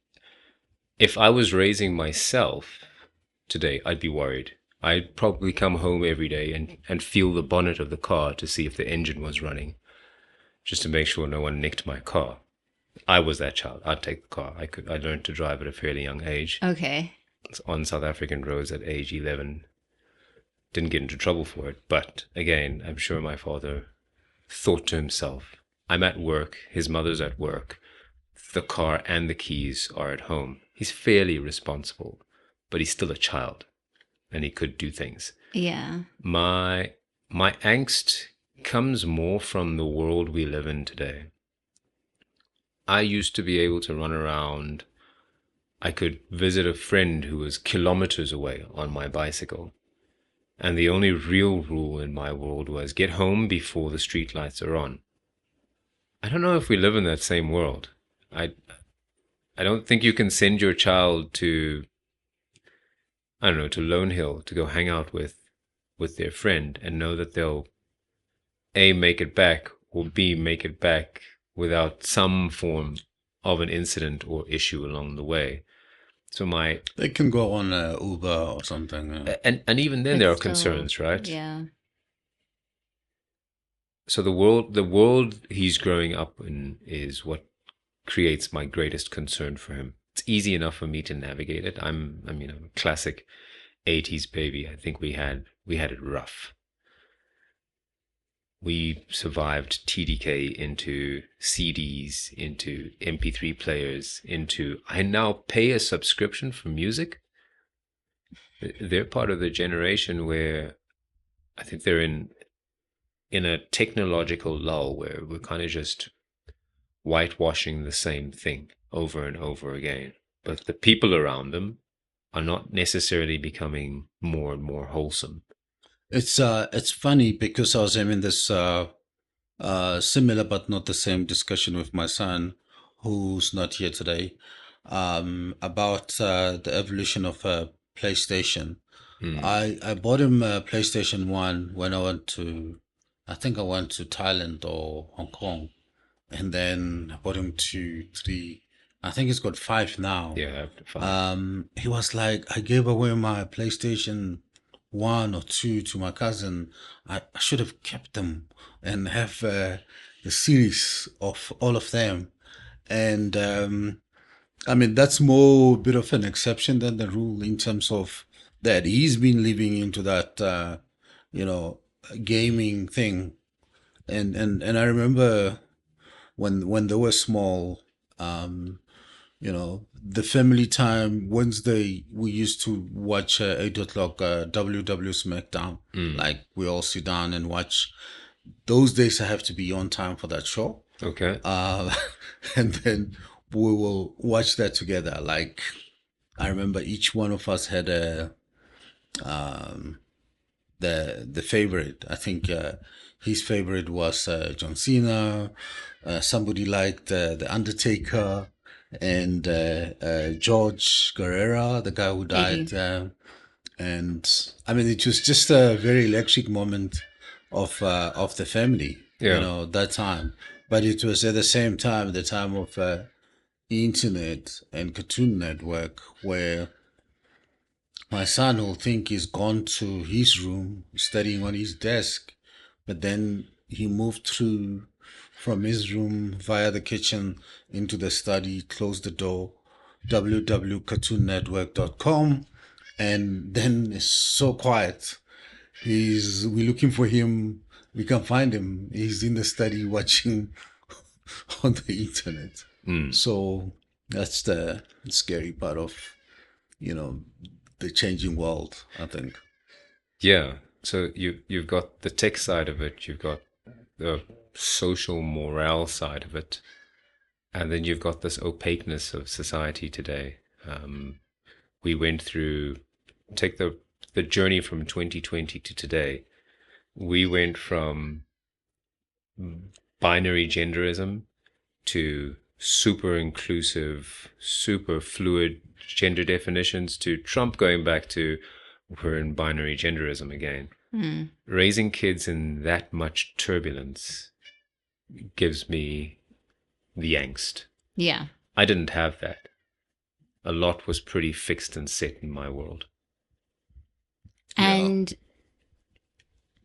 B: I was raising myself today, I'd be worried. I'd probably come home every day and feel the bonnet of the car to see if the engine was running, just to make sure no one nicked my car. I was that child. I'd take the car. I learned to drive at a fairly young age.
C: Okay.
B: On South African roads at age 11. Didn't get into trouble for it. But again, I'm sure my father thought to himself, I'm at work, his mother's at work, the car and the keys are at home. He's fairly responsible, but he's still a child and he could do things.
C: Yeah.
B: My angst comes more from the world we live in today. I used to be able to run around. I could visit a friend who was kilometers away on my bicycle. And the only real rule in my world was get home before the streetlights are on. I don't know if we live in that same world. I don't think you can send your child to Lone Hill to go hang out with their friend and know that they'll A, make it back, or B, make it back without some form of an incident or issue along the way. So
A: they can go on Uber or something.
B: And even then there are concerns, right?
C: Yeah.
B: So the world he's growing up in is what creates my greatest concern for him. It's easy enough for me to navigate it. I'm a classic 80s baby. I think we had it rough. We survived TDK into CDs, into MP3 players, into I now pay a subscription for music. They're part of the generation where I think they're in a technological lull where we're kind of just whitewashing the same thing over and over again. But the people around them are not necessarily becoming more and more wholesome.
A: It's funny because I was having this similar but not the same discussion with my son, who's not here today, about the evolution of PlayStation. I bought him a PlayStation 1 when I think I went to Thailand or Hong Kong, and then I bought him 2, 3. I think he's got 5 now.
B: Yeah, fine.
A: He was like, I gave away my PlayStation 1 or 2 to my cousin. I should have kept them and have the series of all of them. And I mean, that's more a bit of an exception than the rule in terms of that he's been living into that, you know, gaming thing. And I remember when they were small, you know, the family time Wednesday, we used to watch 8 o'clock WW SmackDown. Like we all sit down and watch. Those days I have to be on time for that show.
B: Okay.
A: And then we will watch that together. Like I remember each one of us had a the favorite. I think his favorite was John Cena. Somebody liked the Undertaker and George Guerrero, the guy who died. And I mean, it was just a very electric moment of the family.
B: Yeah.
A: You know, that time. But it was at the same time the time of internet and Cartoon Network, where my son will think he's gone to his room studying on his desk, but then he moved through from his room via the kitchen into the study, closed the door, www.cartoonnetwork.com, and then it's so quiet. We're looking for him. We can't find him. He's in the study watching on the internet. So that's the scary part of, you know, the changing world, I think.
B: Yeah. So you've got the tech side of it, you've got the social morale side of it, and then you've got this opaqueness of society today. We went through, take the journey from 2020 to today. We went from binary genderism to super inclusive, super fluid gender definitions, to Trump going back to we're in binary genderism again. Raising kids in that much turbulence gives me the angst.
C: Yeah.
B: I didn't have that. A lot was pretty fixed and set in my world.
C: And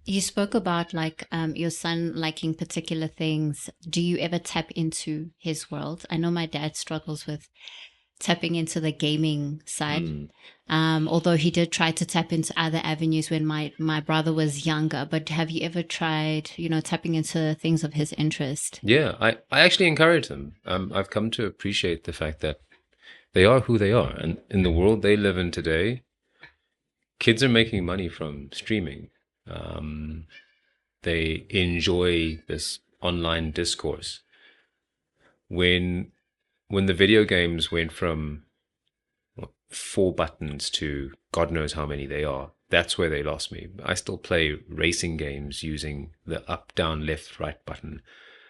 C: you spoke about like your son liking particular things. Do you ever tap into his world? I know my dad struggles with tapping into the gaming side. Although he did try to tap into other avenues when my brother was younger. But have you ever tried, you know, tapping into things of his interest?
B: Yeah, I actually encourage them. I've come to appreciate the fact that they are who they are. And in the world they live in today, kids are making money from streaming. They enjoy this online discourse. When the video games went from 4 buttons to God knows how many they are, that's where they lost me. I still play racing games using the up, down, left, right button.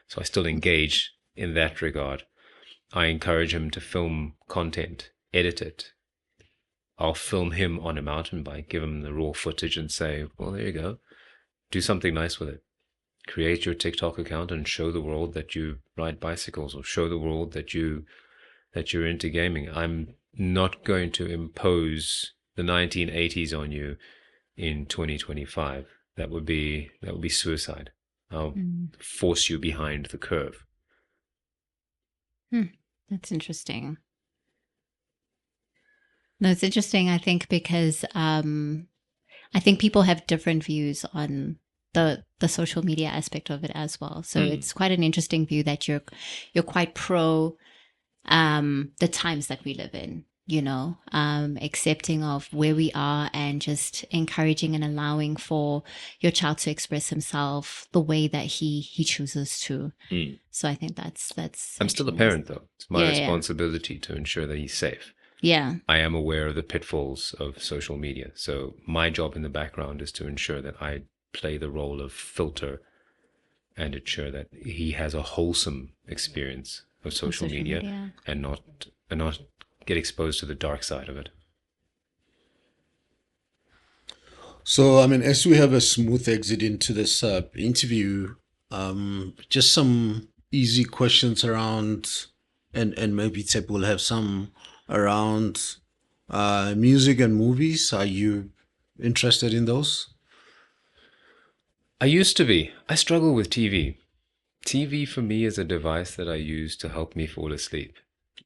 B: So I still engage in that regard. I encourage him to film content, edit it. I'll film him on a mountain bike, give him the raw footage and say, well, there you go. Do something nice with it. Create your TikTok account and show the world that you ride bicycles, or show the world that you're into gaming. I'm not going to impose the 1980s on you in 2025. That would be suicide. I'll force you behind the curve.
C: That's interesting. No, it's interesting, I think, because I think people have different views on the social media aspect of it as well. So it's quite an interesting view that you're quite pro the times that we live in, you know, accepting of where we are and just encouraging and allowing for your child to express himself the way that he chooses to. So I think that's
B: I'm still a
C: actually
B: parent, though. It's my
C: Yeah, yeah.
B: responsibility to ensure that he's safe.
C: Yeah.
B: I am aware of the pitfalls of social media. So my job in the background is to ensure that I play the role of filter and ensure that he has a wholesome experience of social media, and not get exposed to the dark side of it.
A: So, I mean, as we have a smooth exit into this interview, just some easy questions around, and maybe Tep will have some around music and movies. Are you interested in those?
B: I used to be. I struggle with TV. TV for me is a device that I use to help me fall asleep.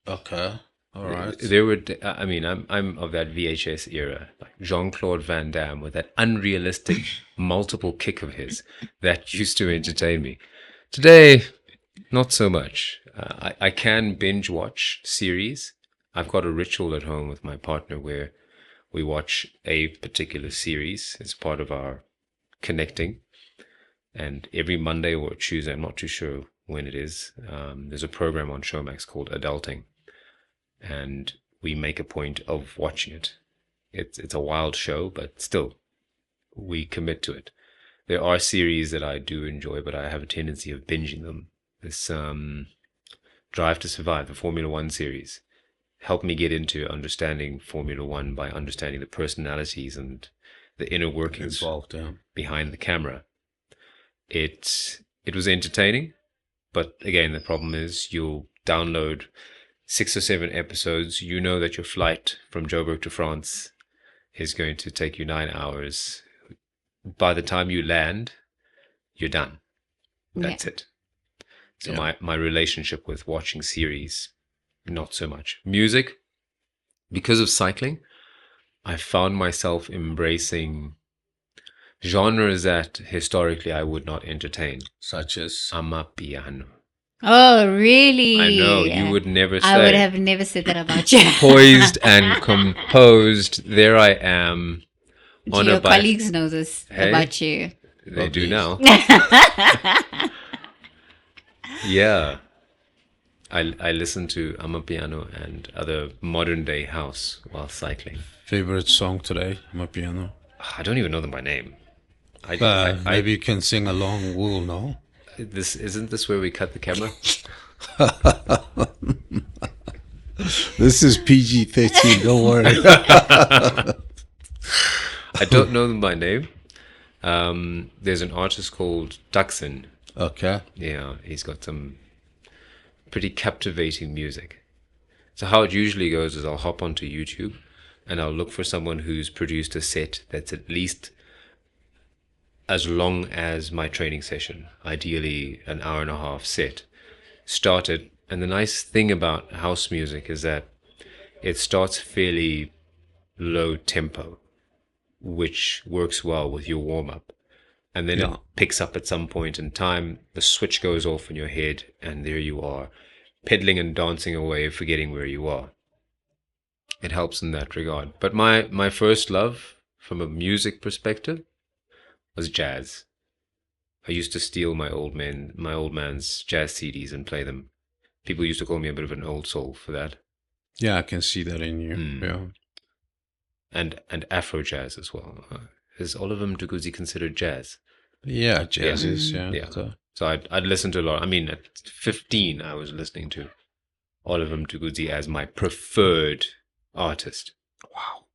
A: Okay. All right.
B: There were, I mean, I'm of that VHS era, like Jean-Claude Van Damme with that unrealistic multiple kick of his that used to entertain me. Today, not so much. I can binge watch series. I've got a ritual at home with my partner where we watch a particular series as part of our connecting. And every Monday or Tuesday, I'm not too sure when it is, there's a program on Showmax called Adulting. And we make a point of watching it. It's a wild show, but still, we commit to it. There are series that I do enjoy, but I have a tendency of binging them. This Drive to Survive, the Formula One series, helped me get into understanding Formula One by understanding the personalities and the inner workings
A: Involved,
B: behind the camera. It was entertaining, but again, the problem is you'll download 6 or 7 episodes. You know that your flight from Joburg to France is going to take you 9 hours. By the time you land, you're done. That's it. So my relationship with watching series, not so much. Music, because of cycling, I found myself embracing genres that historically I would not entertain.
A: Such as?
B: Amapiano.
C: Oh, really?
B: I know, you would never say.
C: I would have never said that about you.
B: Poised and composed, there I am on
C: your
B: a bike.
C: colleagues know this about you.
B: They do now. Yeah. I listen to Amapiano and other modern day house while cycling.
A: Favorite song today, Amapiano?
B: I don't even know them by name.
A: Maybe you can sing along, we'll know.
B: Isn't this where we cut the camera?
A: This is PG-13, don't worry.
B: I don't know them by name. There's an artist called Duxon.
A: Okay.
B: Yeah, he's got some pretty captivating music. So how it usually goes is I'll hop onto YouTube and I'll look for someone who's produced a set that's at least as long as my training session, ideally an hour and a half set. Started, and the nice thing about house music is that it starts fairly low tempo, which works well with your warm-up. And then it picks up at some point in time, the switch goes off in your head, and there you are, pedaling and dancing away, forgetting where you are. It helps in that regard. But my first love, from a music perspective, was jazz. I used to steal my old man's jazz CDs and play them. People used to call me a bit of an old soul for that.
A: Yeah, I can see that in you. Yeah.
B: And Afro jazz as well. Is Oliver Mduguzi considered jazz?
A: Yeah, jazz is, yeah.
B: So I'd listen to a lot. I mean, at 15, I was listening to Oliver Mduguzi as my preferred artist.
A: Wow.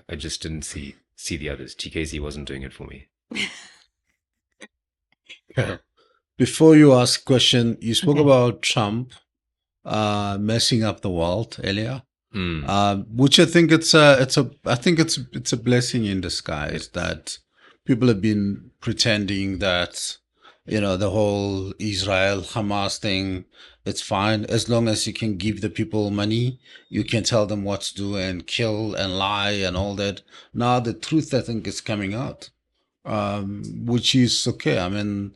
B: I just didn't see the others. TKZ wasn't doing it for me.
A: Before you ask a question, you spoke about Trump messing up the world earlier. Which I think it's a blessing in disguise that people have been pretending that, you know, the whole Israel Hamas thing, it's fine as long as you can give the people money, you can tell them what to do and kill and lie and all that. Now the truth, I think, is coming out. which is okay. I mean,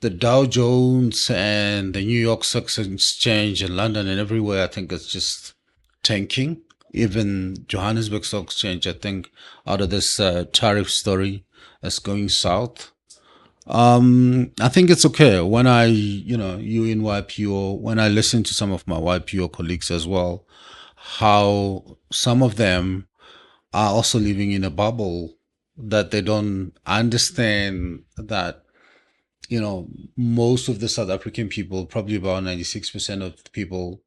A: the Dow Jones and the New York Stock Exchange in London and everywhere, I think it's just tanking. Even Johannesburg Stock Exchange, I think, out of this tariff story, is going south. I think it's okay when you in YPO, when I listen to some of my YPO colleagues as well, how some of them are also living in a bubble that they don't understand that, most of the South African people, probably about 96% of the people,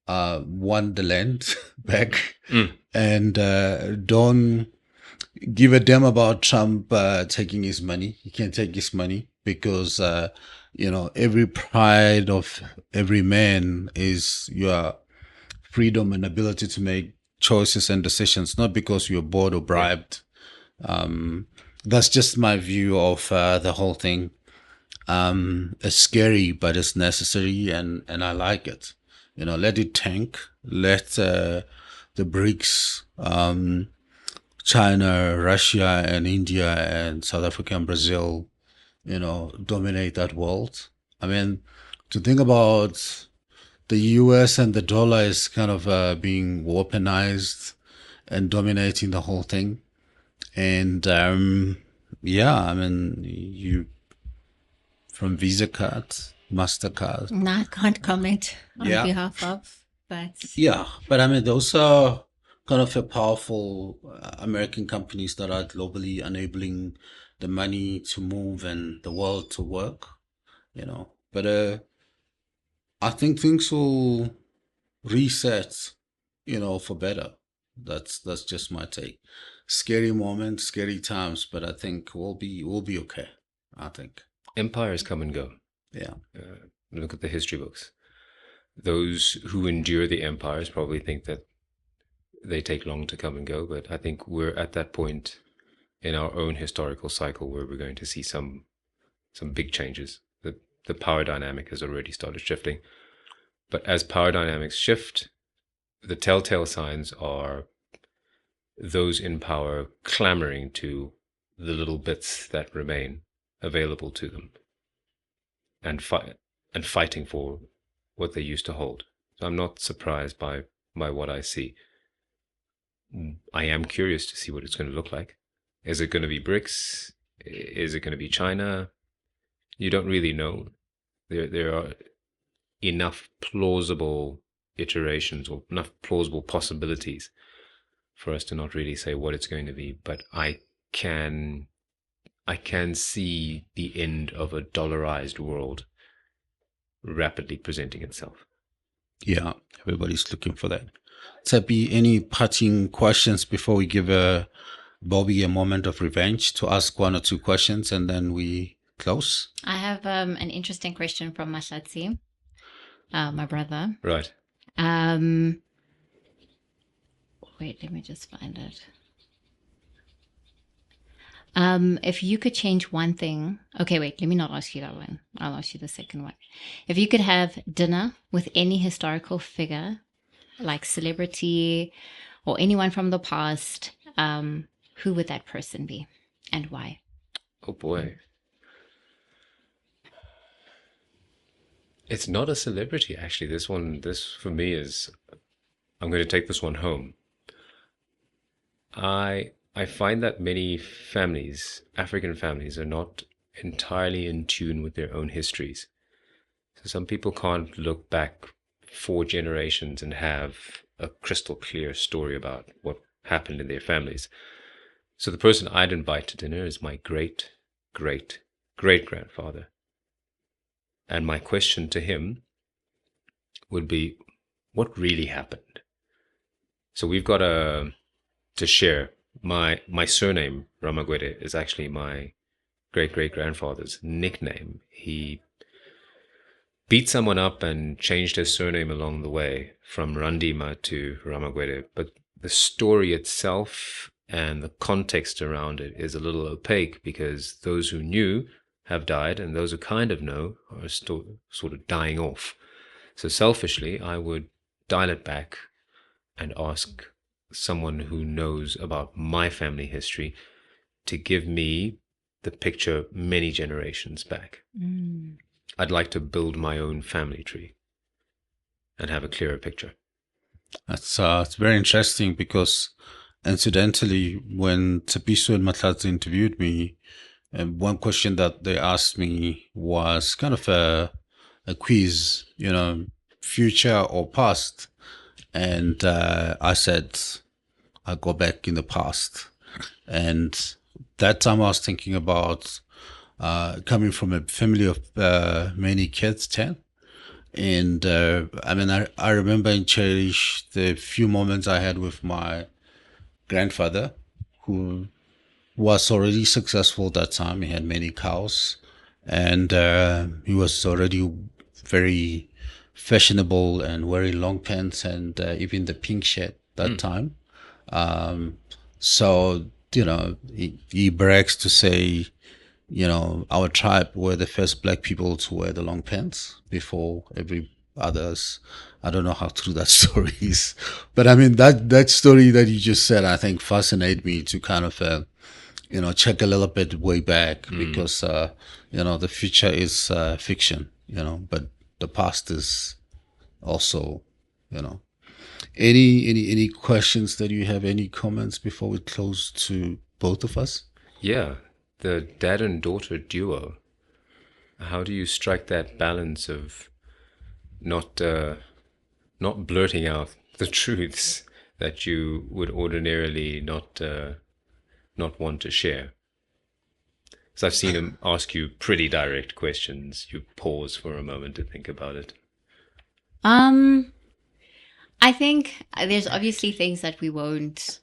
A: want the land back and don't give a damn about Trump taking his money. He can't take his money because, every pride of every man is your freedom and ability to make choices and decisions, not because you're bored or bribed. That's just my view of the whole thing. It's scary, but it's necessary, and I like it. Let it tank. Let the BRICS, China, Russia, and India, and South Africa and Brazil, dominate that world. I mean, to think about the US and the dollar is kind of being weaponized and dominating the whole thing. And yeah, I mean, you from Visa cards, MasterCard.
C: No, I can't comment on
A: Yeah.
C: behalf of, but
A: Yeah, but I mean, those are kind of a powerful American companies that are globally enabling the money to move and the world to work, But I think things will reset, for better. That's just my take. Scary moments, scary times, but I think we'll be okay. I think.
B: Empires come and go.
A: Yeah.
B: Look at the history books. Those who endure the empires probably think that they take long to come and go, but I think we're at that point in our own historical cycle where we're going to see some big changes. The power dynamic has already started shifting. But as power dynamics shift, the telltale signs are those in power clamoring to the little bits that remain available to them and fighting for what they used to hold. So I'm not surprised by what I see. I am curious to see what it's going to look like. Is it going to be BRICS? Is it going to be China? You don't really know. There are enough plausible iterations or enough plausible possibilities for us to not really say what it's going to be. But I can see the end of a dollarized world rapidly presenting itself.
A: Yeah, everybody's looking for that. Tsepi, any parting questions before we give Bobby a moment of revenge to ask one or two questions and then we close?
C: I have an interesting question from Mashatsi, my brother.
B: Right.
C: Wait, let me just find it. If you could change one thing, okay, wait, let me not ask you that one. I'll ask you the second one. If you could have dinner with any historical figure, like celebrity or anyone from the past, who would that person be and why?
B: Oh boy. It's not a celebrity, actually. This for me is, I'm going to take this one home. I find that many families, African families, are not entirely in tune with their own histories. So some people can't look back 4 generations and have a crystal clear story about what happened in their families. So the person I'd invite to dinner is my great, great, great grandfather. And my question to him would be, what really happened? So we've got to share. My surname, Ramagwede, is actually my great-great-grandfather's nickname. He beat someone up and changed his surname along the way from Randima to Ramagwede. But the story itself and the context around it is a little opaque because those who knew have died and those who kind of know are still sort of dying off. So selfishly, I would dial it back and ask someone who knows about my family history to give me the picture many generations back. I'd like to build my own family tree and have a clearer picture.
A: That's it's very interesting because, incidentally, when Tsepiso and Matlatsi interviewed me, one question that they asked me was kind of a quiz, future or past. And I said, I go back in the past. And that time I was thinking about coming from a family of many kids, 10. And I remember and cherish the few moments I had with my grandfather, who was already successful at that time. He had many cows, and he was already very fashionable and wearing long pants and even the pink shirt that time. So, he brags to say, our tribe were the first black people to wear the long pants before every others. I don't know how true that story is, but I mean, that story that you just said, I think fascinated me to kind of, check a little bit way back because, the future is fiction, but the past is also, any questions that you have, any comments before we close to both of us?
B: Yeah, the dad and daughter duo. How do you strike that balance of not blurting out the truths that you would ordinarily not want to share? So I've seen him ask you pretty direct questions. You pause for a moment to think about it.
C: I think there's obviously things that we won't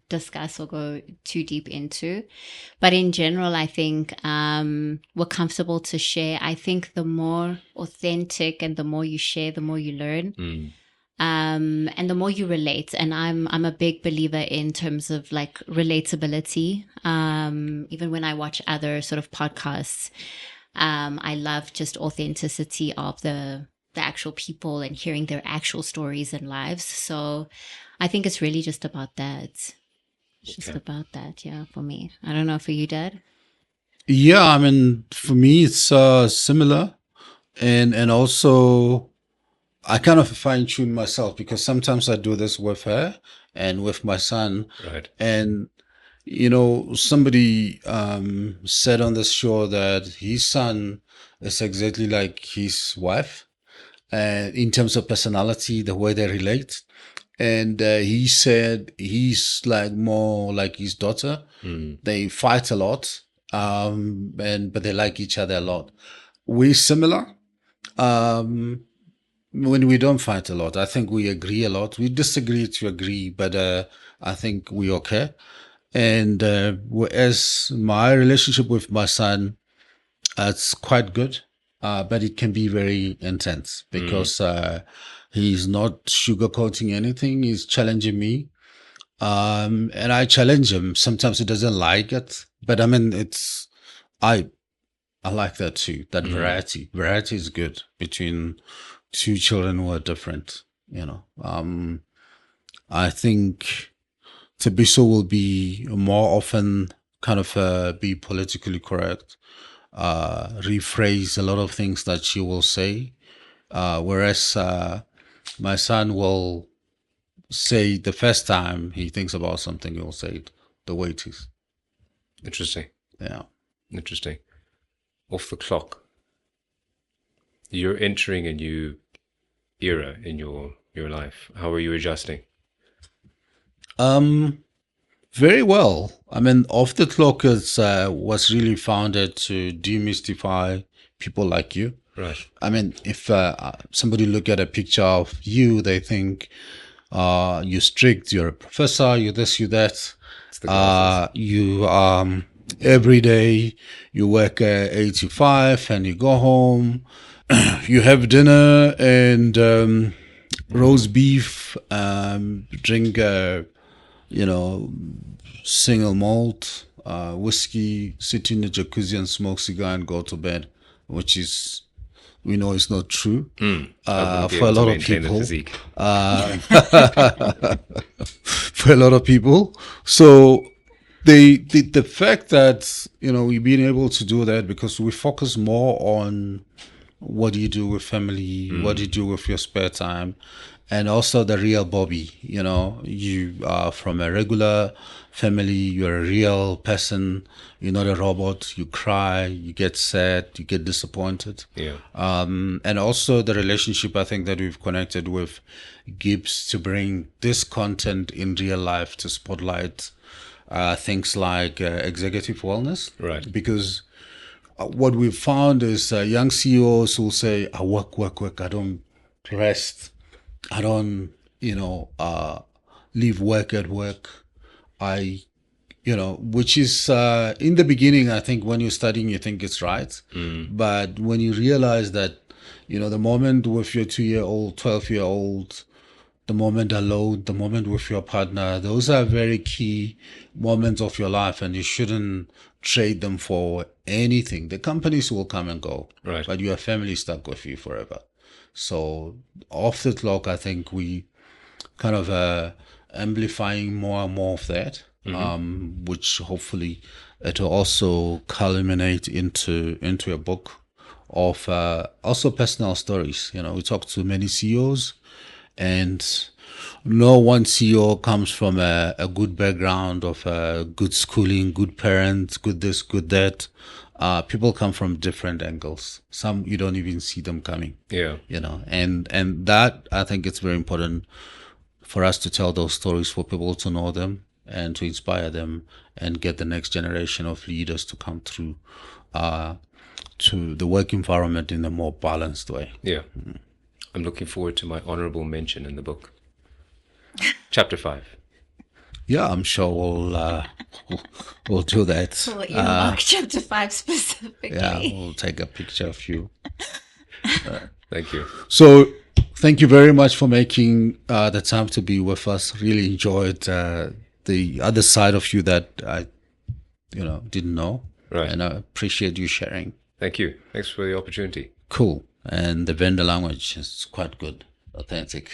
C: discuss or go too deep into, but in general, I think we're comfortable to share. I think the more authentic and the more you share, the more you learn. And the more you relate. And I'm a big believer in terms of like relatability. Even when I watch other sort of podcasts, I love just authenticity of the actual people and hearing their actual stories and lives. So I think it's really just about that. It's just about that, yeah, for me. I don't know, for you, Dad?
A: Yeah, I mean, for me, it's similar. And also, I kind of fine tune myself because sometimes I do this with her and with my son.
B: Right.
A: And, somebody said on this show that his son is exactly like his wife in terms of personality, the way they relate. And he said he's like more like his daughter. They fight a lot, but they like each other a lot. We're similar. When we don't fight a lot, I think we agree a lot. We disagree to agree, but I think we're okay. And as my relationship with my son, it's quite good, but it can be very intense because he's not sugarcoating anything. He's challenging me, and I challenge him. Sometimes he doesn't like it, but I mean, I like that too. That variety is good between two children who are different. I think Tabiso will be more often kind of be politically correct, rephrase a lot of things that she will say, whereas my son will say the first time he thinks about something, he'll say it the way it is.
B: Interesting.
A: Yeah.
B: Interesting. Off the clock. You're entering a new era in your life. How are you adjusting?
A: Very well. I mean, Off the Clock was really founded to demystify people like you.
B: Right.
A: I mean, if somebody look at a picture of you, they think you're strict, you're a professor, you're this, you're that. You every day you work 8 to 5 and you go home, you have dinner and roast beef, drink single malt, whiskey, sit in the jacuzzi and smoke cigar and go to bed, which is, we know it's not true for a lot of people. For a lot of people. So the fact that we've been able to do that because we focus more on what do you do with family, what do you do with your spare time, and also the real Bobby. You are from a regular family, you're a real person, you're not a robot. You cry, you get sad, you get disappointed.
B: Yeah.
A: And also the relationship, I think, that we've connected with Gibbs to bring this content in real life to spotlight things like executive wellness.
B: Right.
A: Because what we've found is young CEOs who say, I work, work, work, I don't rest, I don't, leave work at work. Which is in the beginning, I think when you're studying, you think it's right. But when you realize that, the moment with your 2-year-old, 12-year-old, the moment alone, the moment with your partner, those are very key moments of your life, and you shouldn't trade them for anything. The companies will come and go,
B: right,
A: but your family stuck with you forever. So off the clock, I think we kind of amplifying more and more of that, which hopefully it will also culminate into a book of also personal stories. We talk to many CEOs, and no one CEO comes from a good background of good schooling, good parents, good this, good that. People come from different angles. Some you don't even see them coming.
B: Yeah.
A: And that, I think it's very important for us to tell those stories, for people to know them and to inspire them and get the next generation of leaders to come through to the work environment in a more balanced way.
B: Yeah. I'm looking forward to my honorable mention in the book. Chapter 5.
A: Yeah, I'm sure we'll do that.
C: So earmark chapter 5 specifically.
A: Yeah, we'll take a picture of you.
B: Thank you.
A: So thank you very much for making the time to be with us. Really enjoyed the other side of you that I didn't know.
B: Right.
A: And I appreciate you sharing.
B: Thank you. Thanks for the opportunity.
A: Cool. And the vendor language is quite good, authentic.